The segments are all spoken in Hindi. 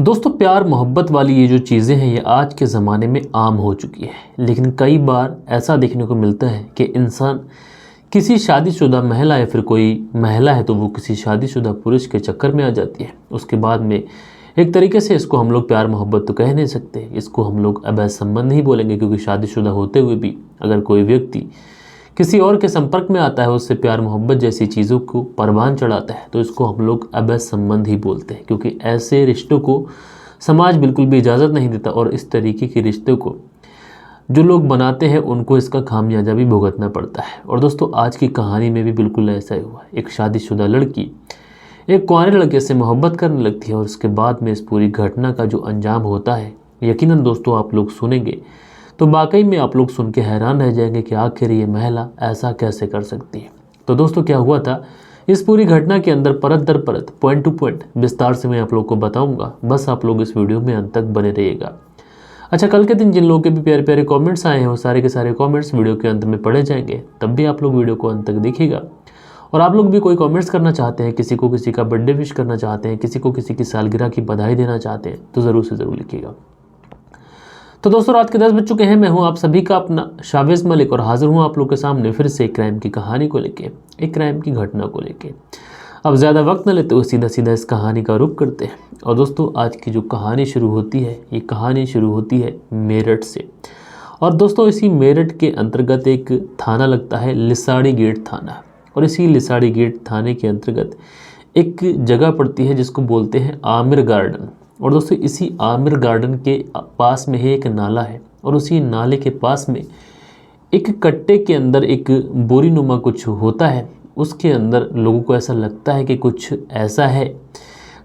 दोस्तों, प्यार मोहब्बत वाली ये जो चीज़ें हैं ये आज के ज़माने में आम हो चुकी है। लेकिन कई बार ऐसा देखने को मिलता है कि इंसान किसी शादीशुदा महिला या फिर कोई महिला है तो वो किसी शादीशुदा पुरुष के चक्कर में आ जाती है। उसके बाद में एक तरीके से इसको हम लोग प्यार मोहब्बत तो कह नहीं सकते, इसको हम लोग अवैध संबंध ही बोलेंगे, क्योंकि शादीशुदा होते हुए भी अगर कोई व्यक्ति किसी और के संपर्क में आता है, उससे प्यार मोहब्बत जैसी चीज़ों को परवान चढ़ाता है, तो इसको हम लोग अवैध संबंध ही बोलते हैं। क्योंकि ऐसे रिश्तों को समाज बिल्कुल भी इजाज़त नहीं देता और इस तरीके के रिश्तों को जो लोग बनाते हैं उनको इसका खामियाजा भी भुगतना पड़ता है। और दोस्तों, आज की कहानी में भी बिल्कुल ऐसा ही हुआ। एक शादीशुदा लड़की एक कुंवारे लड़के से मोहब्बत करने लगती है और उसके बाद में इस पूरी घटना का जो अंजाम होता है, यकीनन दोस्तों आप लोग सुनेंगे तो वाकई में आप लोग सुन के हैरान रह जाएंगे कि आखिर ये महिला ऐसा कैसे कर सकती है। तो दोस्तों, क्या हुआ था इस पूरी घटना के अंदर, परत दर परत, पॉइंट टू पॉइंट विस्तार से मैं आप लोग को बताऊंगा। बस आप लोग इस वीडियो में अंत तक बने रहिएगा। अच्छा, कल के दिन जिन लोगों के भी प्यारे प्यारे कमेंट्स आए हैं वो सारे के सारे कमेंट्स वीडियो के अंत में पढ़े जाएंगे, तब भी आप लोग वीडियो को अंत तक देखिएगा। और आप लोग भी कोई कमेंट्स करना चाहते हैं, किसी को किसी का बर्थडे विश करना चाहते हैं, किसी को किसी की सालगिरह की बधाई देना चाहते हैं, तो ज़रूर से ज़रूर लिखिएगा। तो दोस्तों, रात के 10 बज चुके हैं। मैं हूं आप सभी का अपना शावेज मलिक और हाजिर हूं आप लोग के सामने फिर से एक क्राइम की कहानी को लेके, एक क्राइम की घटना को लेके। अब ज़्यादा वक्त न लेते हुए सीधा सीधा इस कहानी का रुख करते हैं। और दोस्तों, आज की जो कहानी शुरू होती है, ये कहानी शुरू होती है मेरठ से। और दोस्तों, इसी मेरठ के अंतर्गत एक थाना लगता है, लिसाड़ी गेट थाना। और इसी लिसाड़ी गेट थाने के अंतर्गत एक जगह पड़ती है जिसको बोलते हैं आमिर गार्डन। और दोस्तों, इसी आमिर गार्डन के पास में ही एक नाला है और उसी नाले के पास में एक कट्टे के अंदर एक बोरी नुमा कुछ होता है। उसके अंदर लोगों को ऐसा लगता है कि कुछ ऐसा है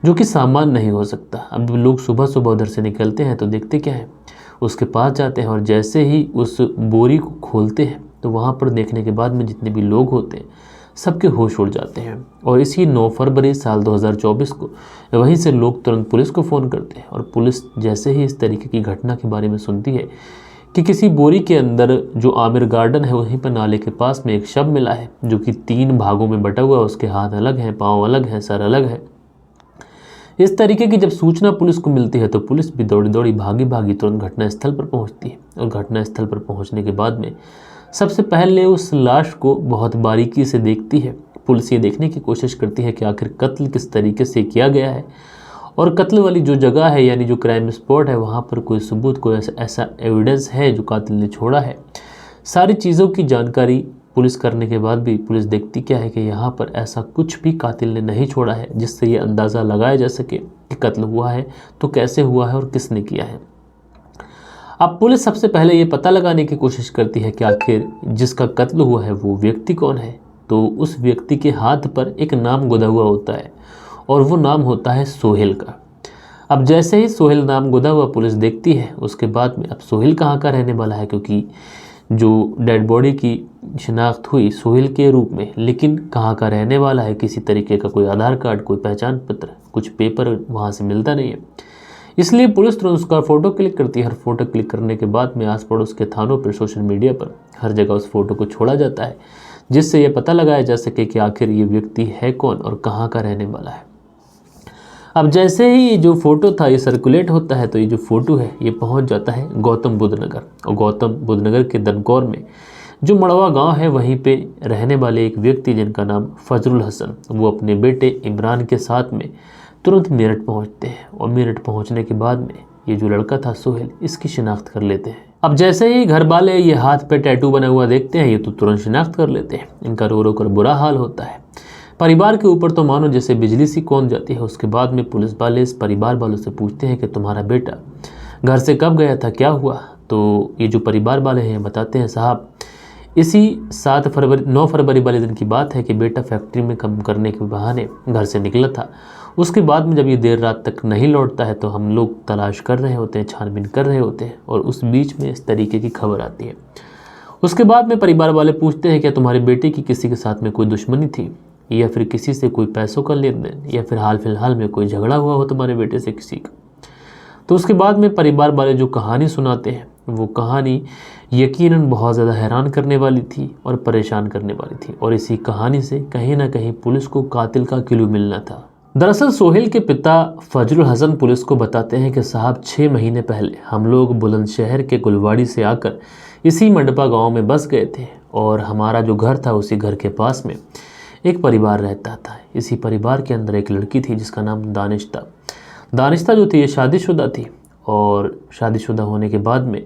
जो कि सामान नहीं हो सकता। अब लोग सुबह सुबह उधर से निकलते हैं तो देखते क्या है, उसके पास जाते हैं और जैसे ही उस बोरी को खोलते हैं तो वहाँ पर देखने के बाद में जितने भी लोग होते हैं सबके होश उड़ जाते हैं। और इसी 9 फरवरी साल 2024 को वहीं से लोग तुरंत पुलिस को फ़ोन करते हैं। और पुलिस जैसे ही इस तरीके की घटना के बारे में सुनती है कि किसी बोरी के अंदर जो आमिर गार्डन है वहीं पर नाले के पास में एक शव मिला है जो कि 3 भागों में बटा हुआ है, उसके हाथ अलग हैं, पाँव अलग हैं, सर अलग है। इस तरीके की जब सूचना पुलिस को मिलती है तो पुलिस भी दौड़ी दौड़ी भागी भागी तुरंत घटनास्थल पर पहुंचती है। और घटनास्थल पर पहुंचने के बाद में सबसे पहले उस लाश को बहुत बारीकी से देखती है। पुलिस ये देखने की कोशिश करती है कि आखिर कत्ल किस तरीके से किया गया है और कत्ल वाली जो जगह है यानी जो क्राइम स्पॉट है वहाँ पर कोई सबूत, कोई ऐसा एविडेंस है जो कातिल ने छोड़ा है। सारी चीज़ों की जानकारी पुलिस करने के बाद भी पुलिस देखती क्या है कि यहाँ पर ऐसा कुछ भी कातिल ने नहीं छोड़ा है जिससे ये अंदाज़ा लगाया जा सके कि कत्ल हुआ है तो कैसे हुआ है और किसने किया है। अब पुलिस सबसे पहले ये पता लगाने की कोशिश करती है कि आखिर जिसका कत्ल हुआ है वो व्यक्ति कौन है। तो उस व्यक्ति के हाथ पर एक नाम गुदा हुआ होता है और वो नाम होता है सोहेल का। अब जैसे ही सोहेल नाम गुदा हुआ पुलिस देखती है, उसके बाद में अब सोहेल कहाँ का रहने वाला है, क्योंकि जो डेड बॉडी की शिनाख्त हुई सोहेल के रूप में, लेकिन कहाँ का रहने वाला है, किसी तरीके का कोई आधार कार्ड, कोई पहचान पत्र, कुछ पेपर वहाँ से मिलता नहीं है। इसलिए पुलिस तुरंत उसका फ़ोटो क्लिक करती है। हर फोटो क्लिक करने के बाद में आस पड़ोस के थानों पर, सोशल मीडिया पर हर जगह उस फोटो को छोड़ा जाता है जिससे ये पता लगाया जा सके कि आखिर ये व्यक्ति है कौन और कहाँ का रहने वाला है। अब जैसे ही ये जो फ़ोटो था ये सर्कुलेट होता है तो ये जो फ़ोटो है ये पहुँच जाता है गौतम बुद्ध नगर। और गौतम बुद्ध नगर के दनकौर में जो मड़वा गांव है वहीं पे रहने वाले एक व्यक्ति जिनका नाम फजरुल हसन, वो अपने बेटे इमरान के साथ में तुरंत मेरठ पहुंचते हैं। और मेरठ पहुंचने के बाद में ये जो लड़का था सोहेल, इसकी शिनाख्त कर लेते हैं। अब जैसे ही घर वाले ये हाथ पे टैटू बना हुआ देखते हैं ये तो तुरंत शिनाख्त कर लेते हैं। इनका रो रो कर बुरा हाल होता है। परिवार के ऊपर तो मानो जैसे बिजली सी कौन जाती है। उसके बाद में पुलिस वाले इस परिवार वालों से पूछते हैं कि तुम्हारा बेटा घर से कब गया था, क्या हुआ। तो ये जो परिवार वाले हैं बताते हैं, साहब इसी 9 फरवरी वाले दिन की बात है कि बेटा फैक्ट्री में काम करने के बहाने घर से निकला था। उसके बाद में जब ये देर रात तक नहीं लौटता है तो हम लोग तलाश कर रहे होते हैं, छानबीन कर रहे होते हैं और उस बीच में इस तरीके की खबर आती है। उसके बाद में परिवार वाले पूछते हैं क्या तुम्हारे बेटे की किसी के साथ में कोई दुश्मनी थी या फिर किसी से कोई पैसों का लेन देन या फिर हाल फिलहाल में कोई झगड़ा हुआ हो तुम्हारे बेटे से किसी का। तो उसके बाद में परिवार वाले जो कहानी सुनाते हैं वो कहानी यकीनन बहुत ज़्यादा हैरान करने वाली थी और परेशान करने वाली थी। और इसी कहानी से कहीं ना कहीं पुलिस को कातिल का क्लू मिलना था। दरअसल सोहेल के पिता फजरुल हसन पुलिस को बताते हैं कि साहब 6 महीने पहले हम लोग बुलंदशहर के गुलवाड़ी से आकर इसी मंडपा गांव में बस गए थे और हमारा जो घर था उसी घर के पास में एक परिवार रहता था। इसी परिवार के अंदर एक लड़की थी जिसका नाम दानिश था। दानिश जो थी ये शादीशुदा थी और शादीशुदा होने के बाद में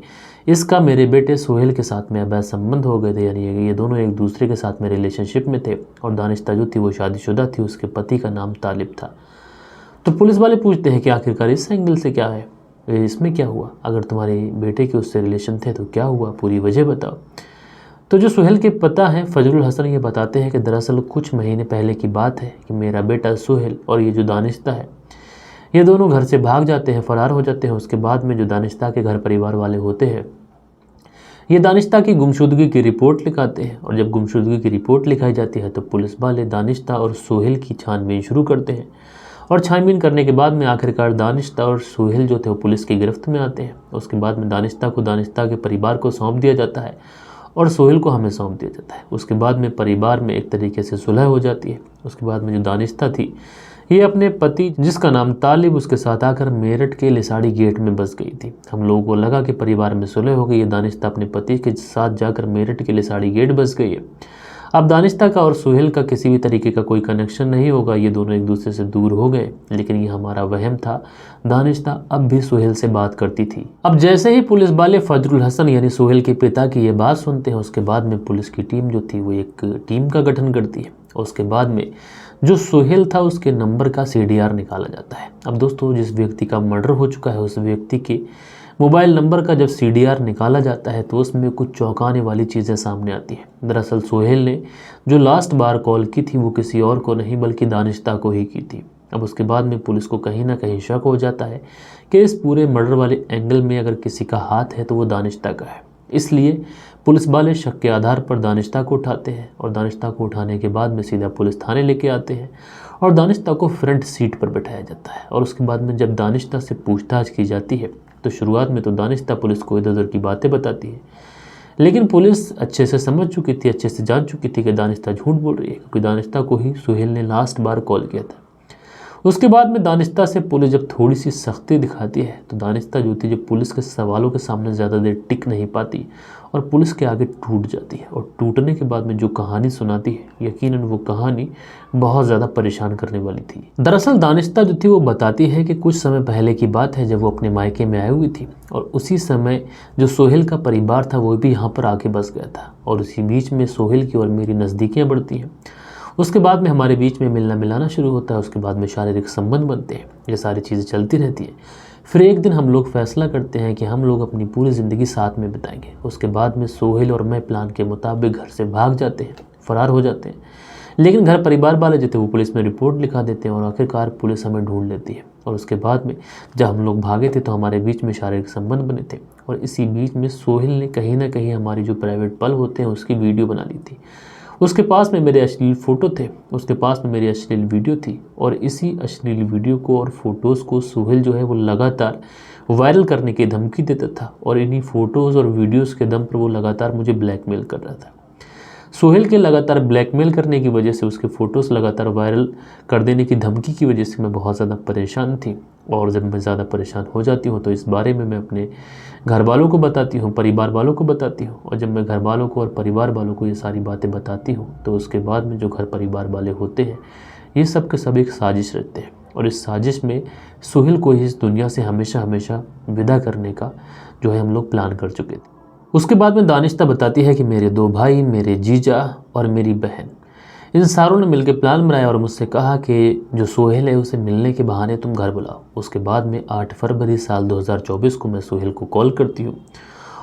इसका मेरे बेटे सोहेल के साथ में अवैध संबंध हो गए थे, यानी ये दोनों एक दूसरे के साथ में रिलेशनशिप में थे। और दानिश जो थी वो शादीशुदा थी, उसके पति का नाम तालिब था। तो पुलिस वाले पूछते हैं कि आखिरकार इस एंगल से क्या है, इसमें क्या हुआ, अगर तुम्हारे बेटे के उससे रिलेशन थे तो क्या हुआ, पूरी वजह बताओ। तो जो सोहेल के पिता हैं फजरुल हसन ये बताते हैं कि दरअसल कुछ महीने पहले की बात है कि मेरा बेटा सोहेल और ये जो दानिश्ता है ये दोनों घर से भाग जाते हैं, फरार हो जाते हैं। उसके बाद में जो दानिश्ता के घर परिवार वाले होते हैं ये दानिश्ता की गुमशुदगी की रिपोर्ट लिखाते हैं और जब गुमशुदगी की रिपोर्ट लिखाई जाती है तो पुलिस वाले दानिश्ता और सोहेल की छानबीन शुरू करते हैं और छानबीन करने के बाद में आखिरकार दानिश्ता और सोहेल जो थे वो पुलिस की गिरफ्त में आते हैं। उसके बाद में दानिश्ता को दानिश्ता के परिवार को सौंप दिया जाता है और सोहेल को हमें सौंप दिया जाता है। उसके बाद में परिवार में एक तरीके से सुलह हो जाती है। उसके बाद में जो दानिश्ता थी ये अपने पति जिसका नाम तालिब उसके साथ आकर मेरठ के लिसाड़ी गेट में बस गई थी। हम लोगों को लगा कि परिवार में सुलह हो गई है, दानिश्ता अपने पति के साथ जाकर मेरठ के लिसाड़ी गेट बस गई है। अब दानिश्ता का और सोहेल का किसी भी तरीके का कोई कनेक्शन नहीं होगा, ये दोनों एक दूसरे से दूर हो गए, लेकिन ये हमारा वहम था। दानिश्ता अब भी सोहेल से बात करती थी। अब जैसे ही पुलिस वाले फजरुल हसन यानी सोहेल के पिता की ये बात सुनते हैं उसके बाद में पुलिस की टीम जो थी वो एक टीम का गठन करती है। उसके बाद में जो सोहेल था उसके नंबर का CDR निकाला जाता है। अब दोस्तों जिस व्यक्ति का मर्डर हो चुका है उस व्यक्ति के मोबाइल नंबर का जब CDR निकाला जाता है तो उसमें कुछ चौंकाने वाली चीज़ें सामने आती हैं। दरअसल सोहेल ने जो लास्ट बार कॉल की थी वो किसी और को नहीं बल्कि दानिश्ता को ही की थी। अब उसके बाद में पुलिस को कहीं ना कहीं शक हो जाता है कि इस पूरे मर्डर वाले एंगल में अगर किसी का हाथ है तो वो दानिश्ता का है। इसलिए पुलिस वाले शक के आधार पर दानिश्ता को उठाते हैं और दानिश्ता को उठाने के बाद में सीधा पुलिस थाने लेके आते हैं और दानिश्ता को फ्रंट सीट पर बैठाया जाता है। और उसके बाद में जब दानिश्ता से पूछताछ की जाती है तो शुरुआत में तो दानिश्ता पुलिस को इधर उधर की बातें बताती है, लेकिन पुलिस अच्छे से समझ चुकी थी, अच्छे से जान चुकी थी कि दानिश्ता झूठ बोल रही है, क्योंकि दानिश्ता को ही सोहेल ने लास्ट बार कॉल किया था। उसके बाद में दानिश्ता से पुलिस जब थोड़ी सी सख्ती दिखाती है तो दानिश्ता जो थी जो पुलिस के सवालों के सामने ज़्यादा देर टिक नहीं पाती और पुलिस के आगे टूट जाती है। और टूटने के बाद में जो कहानी सुनाती है यकीनन वो कहानी बहुत ज़्यादा परेशान करने वाली थी। दरअसल दानिश्ता जो थी वो बताती है कि कुछ समय पहले की बात है जब वो अपने मायके में आई हुई थी और उसी समय जो सोहेल का परिवार था वो भी यहाँ पर आके बस गया था और उसी बीच में सोहेल की और मेरी नज़दीकियाँ बढ़ती हैं। उसके बाद में हमारे बीच में मिलना मिलाना शुरू होता है, उसके बाद में शारीरिक संबंध बनते हैं, ये सारी चीज़ें चलती रहती हैं। फिर एक दिन हम लोग फैसला करते हैं कि हम लोग अपनी पूरी ज़िंदगी साथ में बिताएंगे। उसके बाद में सोहेल और मैं प्लान के मुताबिक घर से भाग जाते हैं, फरार हो जाते हैं, लेकिन घर परिवार वाले जो थे वो पुलिस में रिपोर्ट लिखा देते हैं और आखिरकार पुलिस हमें ढूंढ लेती है। और उसके बाद में जब हम लोग भागे थे तो हमारे बीच में शारीरिक संबंध बने थे और इसी बीच में सोहेल ने कहीं ना कहीं हमारी जो प्राइवेट पल होते हैं उसकी वीडियो बना ली थी। उसके पास में मेरे अश्लील फ़ोटो थे, उसके पास में मेरी अश्लील वीडियो थी और इसी अश्लील वीडियो को और फोटोज़ को सोहेल जो है वो लगातार वायरल करने की धमकी देता था और इन्हीं फ़ोटोज़ और वीडियोज़ के दम पर वो लगातार मुझे ब्लैकमेल कर रहा था। सोहेल के लगातार ब्लैकमेल करने की वजह से, उसके फ़ोटोज़ लगातार वायरल कर देने की धमकी की वजह से मैं बहुत ज़्यादा परेशान थी। और जब मैं ज़्यादा परेशान हो जाती हूँ तो इस बारे में मैं अपने घर वालों को बताती हूँ, परिवार वालों को बताती हूँ। और जब मैं घर वालों को और परिवार वालों को ये सारी बातें बताती हूँ तो उसके बाद में जो घर परिवार वाले होते हैं ये सब के सब एक साजिश रहते हैं और इस साजिश में सोहेल को ही इस दुनिया से हमेशा हमेशा विदा करने का जो है हम लोग प्लान कर चुके थे। उसके बाद में दानिश्ता बताती है कि मेरे 2 भाई, मेरे जीजा और मेरी बहन, इन सारों ने मिलकर प्लान बनाया और मुझसे कहा कि जो सोहेल है उसे मिलने के बहाने तुम घर बुलाओ। उसके बाद में 8 फरवरी साल 2024 को मैं सोहेल को कॉल करती हूँ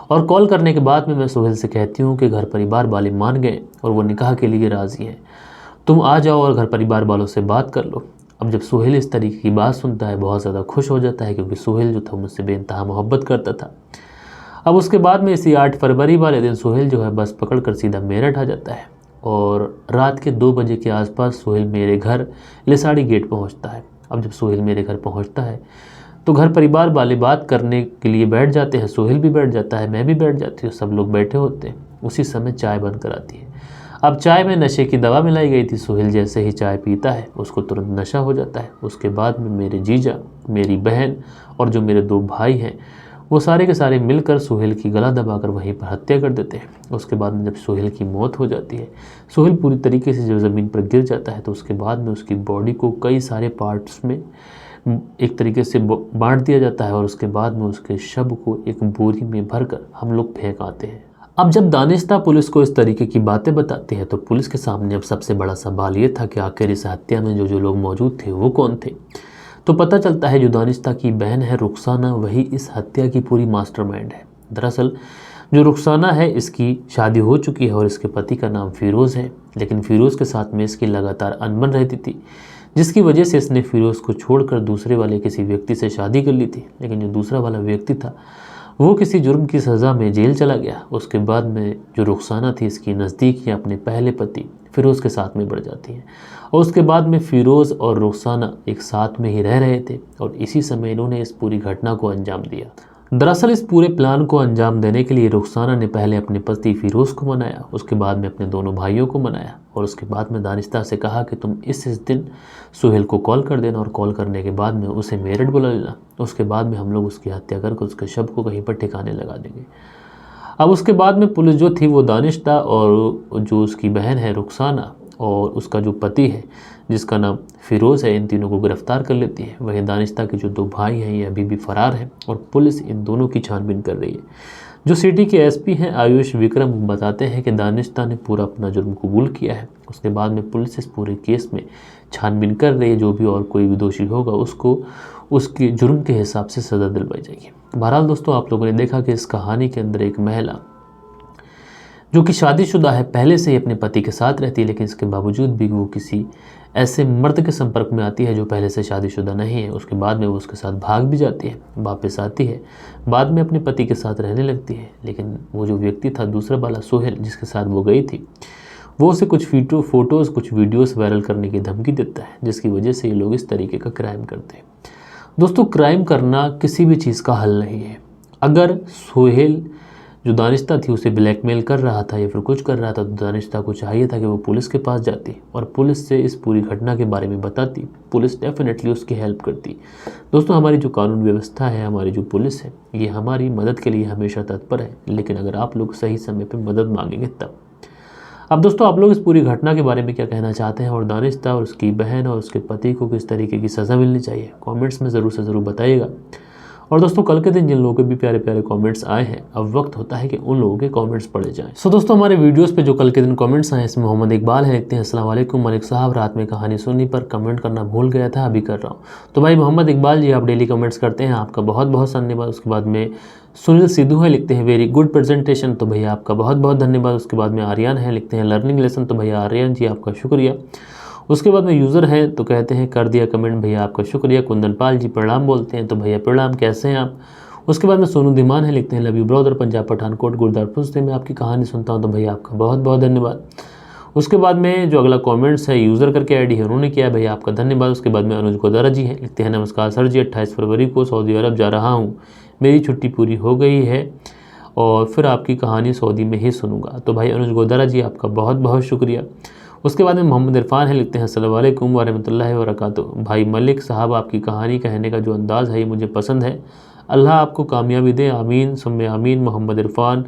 और कॉल करने के बाद में मैं सोहेल से कहती हूँ कि घर परिवार वाले मान गए और वो निकाह के लिए राज़ी हैं, तुम आ जाओ और घर परिवार वालों से बात कर लो। अब जब सोहेल इस तरीके की बात सुनता है बहुत ज़्यादा खुश हो जाता है, क्योंकि सोहेल जो था मुझसे बेइंतहा मोहब्बत करता था। अब उसके बाद में इसी 8 फरवरी वाले दिन सोहेल जो है बस पकड़कर सीधा मेरठ आ जाता है और रात के 2 बजे के आसपास सोहेल मेरे घर लिसाड़ी गेट पहुंचता है। अब जब सोहेल मेरे घर पहुंचता है तो घर परिवार वाले बात करने के लिए बैठ जाते हैं, सोहेल भी बैठ जाता है, मैं भी बैठ जाती हूँ, सब लोग बैठे होते हैं। उसी समय चाय बनकर आती है। अब चाय में नशे की दवा मिलाई गई थी। सोहेल जैसे ही चाय पीता है उसको तुरंत नशा हो जाता है। उसके बाद में मेरे जीजा, मेरी बहन और जो मेरे 2 भाई हैं वो सारे के सारे मिलकर सोहेल की गला दबाकर वहीं पर हत्या कर देते हैं। उसके बाद में जब सोहेल की मौत हो जाती है, सोहेल पूरी तरीके से जब ज़मीन पर गिर जाता है तो उसके बाद में उसकी बॉडी को कई सारे पार्ट्स में एक तरीके से बांट दिया जाता है और उसके बाद में उसके शव को एक बोरी में भरकर हम लोग फेंक आते हैं। अब जब दानिश्ता पुलिस को इस तरीके की बातें बताती है तो पुलिस के सामने अब सबसे बड़ा सवाल ये था कि आखिर इस हत्या में जो लोग मौजूद थे वो कौन थे। तो पता चलता है जो दानिश्ता की बहन है रुखसाना, वही इस हत्या की पूरी मास्टरमाइंड है। दरअसल जो रुखसाना है इसकी शादी हो चुकी है और इसके पति का नाम फ़िरोज़ है, लेकिन फ़िरोज़ के साथ में इसकी लगातार अनबन रहती थी, जिसकी वजह से इसने फ़िरोज़ को छोड़कर दूसरे वाले किसी व्यक्ति से शादी कर ली थी। लेकिन जो दूसरा वाला व्यक्ति था वो किसी जुर्म की सज़ा में जेल चला गया। उसके बाद में जो रुखसाना थी इसकी नज़दीकियाँ अपने पहले पति फ़िरोज़ के साथ में बढ़ जाती हैं और उसके बाद में फ़िरोज़ और रुखसाना एक साथ में ही रह रहे थे और इसी समय इन्होंने इस पूरी घटना को अंजाम दिया। दरअसल इस पूरे प्लान को अंजाम देने के लिए रुखसाना ने पहले अपने पति फ़िरोज़ को मनाया, उसके बाद में अपने दोनों भाइयों को मनाया और उसके बाद में दानिश्ता से कहा कि तुम इस दिन सोहेल को कॉल कर देना और कॉल करने के बाद में उसे मेरठ बुला लेना। उसके बाद में हम लोग उसकी हत्या करके उसके शव को कहीं पर ठिकाने लगा देंगे। अब उसके बाद में पुलिस जो थी वो दानिश्ता और जो उसकी बहन है रुखसाना और उसका जो पति है जिसका नाम फ़िरोज़ है, इन तीनों को गिरफ्तार कर लेती है। वहीं दानिश्ता के जो 2 भाई हैं ये अभी भी फ़रार हैं और पुलिस इन दोनों की छानबीन कर रही है। जो सिटी के एसपी हैं आयुष विक्रम बताते हैं कि दानिश्ता ने पूरा अपना जुर्म कबूल किया है। उसके बाद में पुलिस इस पूरे केस में छानबीन कर रही है, जो भी और कोई भी दोषी होगा उसको उसके जुर्म के हिसाब से सज़ा दिलवाई जाएगी। बहरहाल दोस्तों, आप लोगों ने देखा कि इस कहानी के अंदर एक महिला जो कि शादीशुदा है पहले से ही अपने पति के साथ रहती है, लेकिन इसके बावजूद भी वो किसी ऐसे मर्द के संपर्क में आती है जो पहले से शादीशुदा नहीं है। उसके बाद में वो उसके साथ भाग भी जाती है, वापस आती है, बाद में अपने पति के साथ रहने लगती है। लेकिन वो जो व्यक्ति था दूसरा वाला सोहेल जिसके साथ वो गई थी, वो उसे कुछ फ़ोटोज़ कुछ वीडियोज़ वायरल करने की धमकी देता है, जिसकी वजह से ये लोग इस तरीके का क्राइम करते हैं। दोस्तों, क्राइम करना किसी भी चीज़ का हल नहीं है। अगर सोहेल जो दानिश्ता थी उसे ब्लैकमेल कर रहा था या फिर कुछ कर रहा था तो दानिश्ता को चाहिए था कि वो पुलिस के पास जाती और पुलिस से इस पूरी घटना के बारे में बताती। पुलिस डेफिनेटली उसकी हेल्प करती। दोस्तों, हमारी जो कानून व्यवस्था है, हमारी जो पुलिस है, ये हमारी मदद के लिए हमेशा तत्पर है, लेकिन अगर आप लोग सही समय पर मदद मांगेंगे तब। अब दोस्तों, आप लोग इस पूरी घटना के बारे में क्या कहना चाहते हैं और दानिश्ता और उसकी बहन और उसके पति को किस तरीके की सज़ा मिलनी चाहिए, कमेंट्स में ज़रूर से ज़रूर बताइएगा। और दोस्तों, कल के दिन जिन लोगों के भी प्यारे प्यारे कमेंट्स आए हैं, अब वक्त होता है कि उन लोगों के कमेंट्स पढ़े जाएं। सो दोस्तों, हमारे वीडियोस पे जो कल के दिन कमेंट्स आए हैं इसमें मोहम्मद इकबाल है, लिखते हैं अस्सलाम वालेकुम मलिक साहब, रात में कहानी सुनने पर कमेंट करना भूल गया था, अभी कर रहा हूँ। तो भाई मोहम्मद इकबाल जी, आप डेली कमेंट्स करते हैं, आपका बहुत बहुत धन्यवाद। उसके बाद में सुनील सिद्धू है, लिखते हैं वेरी गुड प्रेजेंटेशन, तो भैया आपका बहुत बहुत धन्यवाद। उसके बाद में आर्यन है, लिखते हैं लर्निंग लेसन, तो भैया आर्यन जी आपका शुक्रिया। उसके बाद में यूज़र हैं तो कहते हैं कर दिया कमेंट, भैया आपका शुक्रिया। कुंदन पाल जी प्रणाम बोलते हैं, तो भैया प्रणाम, कैसे हैं आप। उसके बाद में सोनू धीमान है, लिखते हैं love you brother, Punjab Pathankot Gurdaspur से मैं आपकी कहानी सुनता हूं, तो भैया आपका बहुत बहुत धन्यवाद। उसके बाद में जो अगला कमेंट्स है यूज़र करके आईडी है उन्होंने किया, भैया आपका धन्यवाद। उसके बाद में अनुज गोदारा जी है, लिखते हैं नमस्कार सर जी, 28 फरवरी को सऊदी अरब जा रहा हूँ, मेरी छुट्टी पूरी हो गई है और फिर आपकी कहानी सऊदी में ही सुनूंगा। तो भाई अनुज गोदारा जी आपका बहुत बहुत शुक्रिया। उसके बाद में मोहम्मद इरफान है, लिखते हैं अस्सलाम वालेकुम व रहमतुल्लाहि व बरकातुहू। भाई मलिक साहब, आपकी कहानी कहने का जो अंदाज़ है ये मुझे पसंद है, अल्लाह आपको कामयाबी दे, आमीन सुम्मे आमीन। मोहम्मद इरफान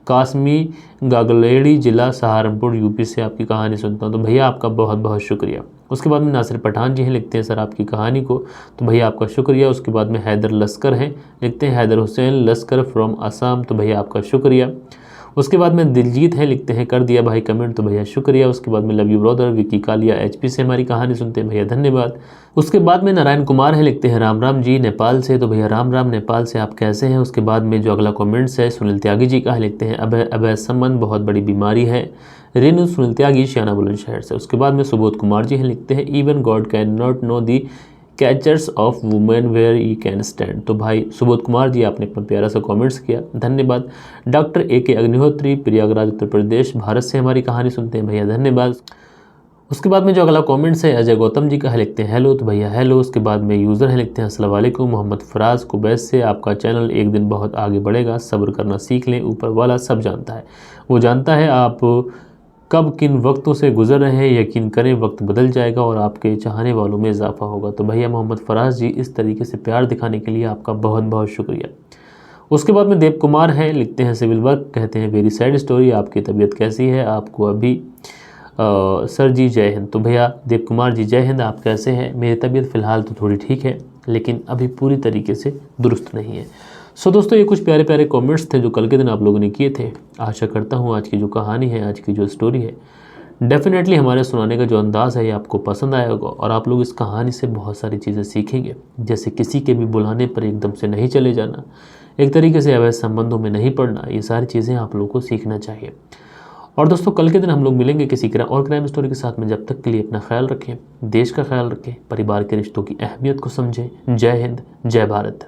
कासमी गागलेड़ी ज़िला सहारनपुर यूपी से आपकी कहानी सुनता हूँ, तो भैया आपका बहुत बहुत शुक्रिया। उसके बाद में नासिर पठान जी हैं, लिखते हैं सर आपकी कहानी को, तो भैया आपका शुक्रिया। उसके बाद में हैदर लस्कर हैं, लिखते हैं हैदर हुसैन लस्कर फ्रॉम असम, तो भैया आपका शुक्रिया। उसके बाद में दिलजीत है, लिखते हैं कर दिया भाई कमेंट, तो भैया शुक्रिया। उसके बाद में love you brother Vicky Kalia HP से हमारी कहानी सुनते हैं, भैया धन्यवाद। उसके बाद में नारायण कुमार है, लिखते हैं राम राम जी नेपाल से, तो भैया राम राम नेपाल से, आप कैसे हैं। उसके बाद में जो अगला कमेंट्स है सुनील त्यागी जी का है, लिखते हैं अब संबंध बहुत बड़ी बीमारी है, रेनू सुनील त्यागी श्याना बुलंदशहर से। उसके बाद में सुबोध कुमार जी हैं, लिखते हैं even god can not know the catchers of women where you can stand, तो भाई सुबोध कुमार जी आपने अपना प्यारा सा कमेंट्स किया, धन्यवाद। डॉक्टर AK अग्निहोत्री प्रयागराज उत्तर प्रदेश भारत से हमारी कहानी सुनते हैं, भैया धन्यवाद। उसके बाद में जो अगला कमेंट्स है अजय गौतम जी का है, लिखते हैं हेलो, तो भैया हेलो। उसके बाद में यूज़र है, लिखते हैं अस्सलाम वालेकुम मोहम्मद फराज कुवैत से, आपका चैनल एक दिन बहुत आगे बढ़ेगा, सब्र करना सीख लें, ऊपर वाला सब जानता है, वो जानता है आप कब किन वक्तों से गुजर रहे हैं, यकीन करें वक्त बदल जाएगा और आपके चाहने वालों में इजाफा होगा। तो भैया मोहम्मद फराज जी, इस तरीके से प्यार दिखाने के लिए आपका बहुत बहुत शुक्रिया। उसके बाद में देव कुमार हैं, लिखते हैं सिविल वर्क, कहते हैं वेरी सैड स्टोरी, आपकी तबीयत कैसी है, आपको अभी सर जी जय हिंद। तो भैया देव कुमार जी जय हिंद, आप कैसे हैं? मेरी तबीयत फ़िलहाल तो थोड़ी ठीक है, लेकिन अभी पूरी तरीके से दुरुस्त नहीं है। सो दोस्तों, ये कुछ प्यारे प्यारे कमेंट्स थे जो कल के दिन आप लोगों ने किए थे। आशा करता हूँ आज की जो कहानी है, आज की जो स्टोरी है, डेफिनेटली हमारे सुनाने का जो अंदाज़ है ये आपको पसंद आया होगा और आप लोग इस कहानी से बहुत सारी चीज़ें सीखेंगे। जैसे किसी के भी बुलाने पर एकदम से नहीं चले जाना, एक तरीके से अवैध संबंधों में नहीं पड़ना, ये सारी चीज़ें आप लोगों को सीखना चाहिए। और दोस्तों, कल के दिन हम लोग मिलेंगे किसी और क्राइम स्टोरी के साथ में। जब तक के लिए अपना ख्याल रखें, देश का ख्याल रखें, परिवार के रिश्तों की अहमियत को समझें। जय हिंद, जय भारत।